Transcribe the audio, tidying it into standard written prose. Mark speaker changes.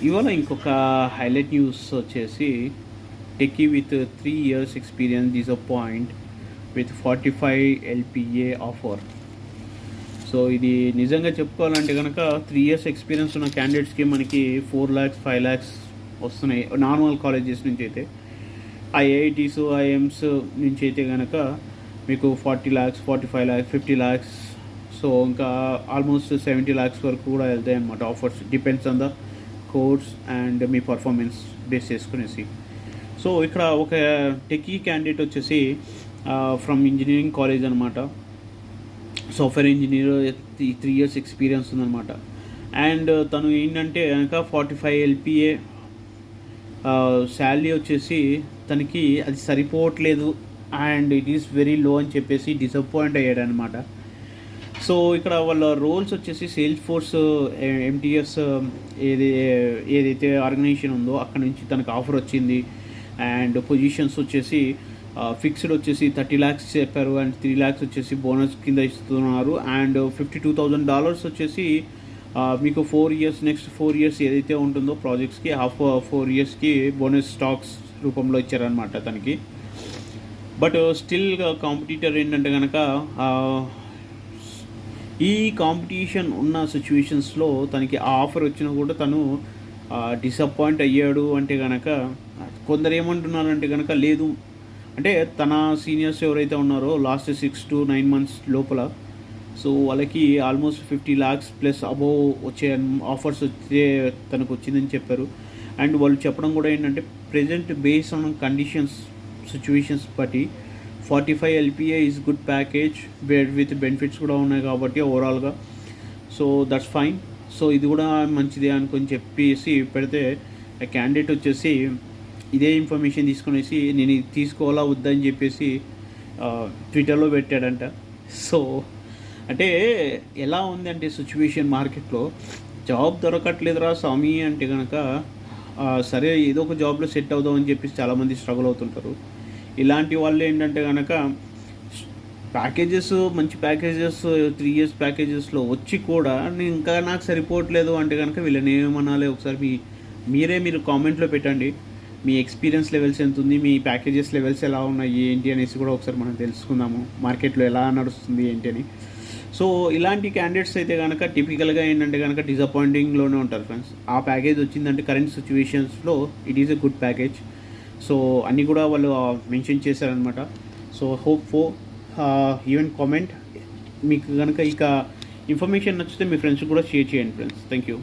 Speaker 1: ఇవాళ ఇంకొక highlight news వచ్చేసి techie with 3 years experience disappoint with 45 LPA offer. So ఇది నిజంగా చెప్పుకోవాలంటే కనుక 3 years ఎక్స్పీరియన్స్ ఉన్న క్యాండిడేట్స్కి మనకి 4 lakhs 5 lakhs వస్తున్నాయి నార్మల్ కాలేజెస్ నుంచి అయితే. ఐఐటీస్ ఐఎమ్స్ నుంచి అయితే కనుక మీకు 40 lakhs 45 lakhs 50 lakhs, సో ఇంకా ఆల్మోస్ట్ 70 lakhs వరకు కూడా వెళ్తాయి అన్నమాట offers. Depends on the course and మీ పర్ఫార్మెన్స్ బేస్ చేసుకునేసి. సో ఇక్కడ ఒక టెకీ క్యాండిడేట్ వచ్చేసి ఫ్రమ్ ఇంజనీరింగ్ కాలేజ్ అనమాట. సాఫ్ట్వేర్ ఇంజనీర్, 3 years ఎక్స్పీరియన్స్ ఉందన్నమాట. అండ్ తను ఏంటంటే కనుక 45 LPA శాలరీ వచ్చేసి తనకి అది సరిపోవట్లేదు and it is very low అని చెప్పేసి డిసప్పాయింట్ అయ్యాడు అనమాట. సో ఇక్కడ వాళ్ళ రోల్స్ వచ్చేసి సేల్స్ ఫోర్స్ MTS ఏదైతే ఆర్గనైజేషన్ ఉందో అక్కడ నుంచి తనకు ఆఫర్ వచ్చింది. అండ్ పొజిషన్స్ వచ్చేసి ఫిక్స్డ్ వచ్చేసి 30 lakhs చెప్పారు అండ్ 3 lakhs వచ్చేసి బోనస్ కింద ఇస్తున్నారు. అండ్ $52,000 వచ్చేసి మీకు 4 years నెక్స్ట్ 4 years ఏదైతే ఉంటుందో ప్రాజెక్ట్స్కి 4 yearsకి బోనస్ స్టాక్స్ రూపంలో ఇచ్చారనమాట తనకి. బట్ స్టిల్ కాంపిటీటర్ ఏంటంటే కనుక ఈ కాంపిటీషన్ ఉన్న సిచ్యువేషన్స్లో తనకి ఆ ఆఫర్ వచ్చినా కూడా తను డిసప్పాయింట్ అయ్యాడు. అంటే కనుక కొందరు ఏమంటున్నారంటే కనుక లేదు అంటే తన సీనియర్స్ ఎవరైతే ఉన్నారో లాస్ట్ 6 to 9 months లోపల, సో వాళ్ళకి ఆల్మోస్ట్ 50 lakhs ప్లస్ అబోవ్ వచ్చే ఆఫర్స్ వచ్చే తనకు వచ్చిందని చెప్పారు. అండ్ వాళ్ళు చెప్పడం కూడా ఏంటంటే present based on conditions situations బట్టి 45 LPA is good package with benefits కూడా ఉన్నాయి కాబట్టి ఓవరాల్గా. So that's fine. సో ఇది కూడా మంచిదే అనుకొని చెప్పేసి పెడితే క్యాండిడేట్ వచ్చేసి ఇదే ఇన్ఫర్మేషన్ తీసుకునేసి నేను ఇది తీసుకోవాలా వద్దా అని చెప్పేసి ట్విట్టర్లో పెట్టాడంట. సో అంటే ఎలా ఉంది అంటే సిచ్యువేషన్ మార్కెట్లో జాబ్ దొరకట్లేదురా స్వామి అంటే కనుక సరే ఏదో ఒక జాబ్లో సెట్ అవుదాం అని చెప్పేసి చాలామంది స్ట్రగుల్ అవుతుంటారు. ఇలాంటి వాళ్ళు ఏంటంటే కనుక ప్యాకేజెస్ మంచి ప్యాకేజెస్ 3 years ప్యాకేజెస్లో వచ్చి కూడా ఇంకా నాకు సరిపోవట్లేదు అంటే కనుక వీళ్ళని ఏమనాలి ఒకసారి మీరు కామెంట్లో పెట్టండి. మీ ఎక్స్పీరియన్స్ లెవెల్స్ ఎంత ఉంది, మీ ప్యాకేజెస్ లెవెల్స్ ఎలా ఉన్నాయి ఏంటి అనేసి కూడా ఒకసారి మనం తెలుసుకుందాము, మార్కెట్లో ఎలా నడుస్తుంది ఏంటి అని. సో ఇలాంటి క్యాండిడేట్స్ అయితే కనుక టిపికల్గా ఏంటంటే కనుక డిసప్పాయింటింగ్లోనే ఉంటారు ఫ్రెండ్స్. ఆ ప్యాకేజ్ వచ్చిందంటే కరెంట్ సిచ్యువేషన్స్లో it is a good package. So అన్నీ కూడా వాళ్ళు మెన్షన్ చేశారనమాట. So hope for even comment. మీకు కనుక ఇక ఇన్ఫర్మేషన్ నచ్చితే మీ ఫ్రెండ్స్ కూడా షేర్ చేయండి ఫ్రెండ్స్. Thank you.